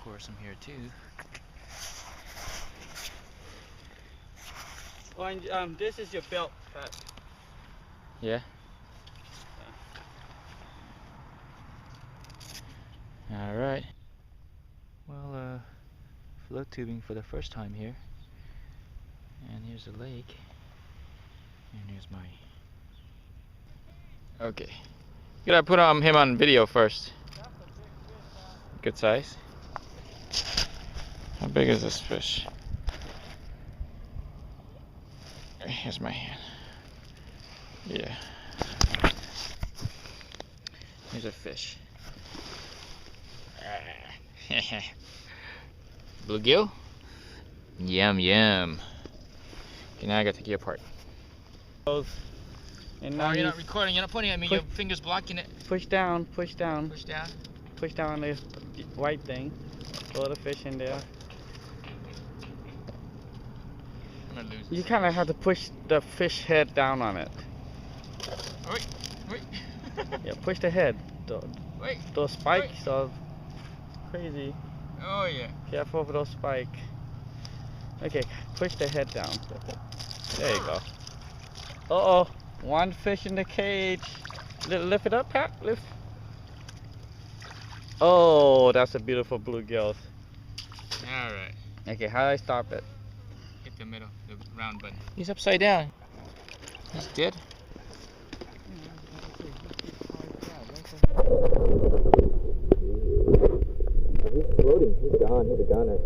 course I'm here too. Oh, and this is your belt, Pat. Yeah? Alright. Well, float tubing for the first time here. And here's the lake. And here's my... Okay. Gotta put him on video first. Good size. How big is this fish? Here's my hand. Yeah. Here's a fish. Bluegill? Yum yum. Okay, now I gotta take you apart. And now you're not recording, you're not pointing at me, your finger's blocking it. Push down, push down. Push down? Push down this white thing. Throw the fish in there. I'm gonna lose. You kind of have to push the fish head down on it. Oh, wait, wait. Yeah, push the head. Wait. Those spikes are crazy. Oh yeah. Careful with those spikes. Okay, push the head down. There you go. Uh-oh, one fish in the cage. Lift it up, Pat. Lift. Oh, that's a beautiful bluegill. Alright. Okay, how do I stop it? Hit the middle, the round button. He's upside down. He's dead. He's floating. He's gone. He's a goner.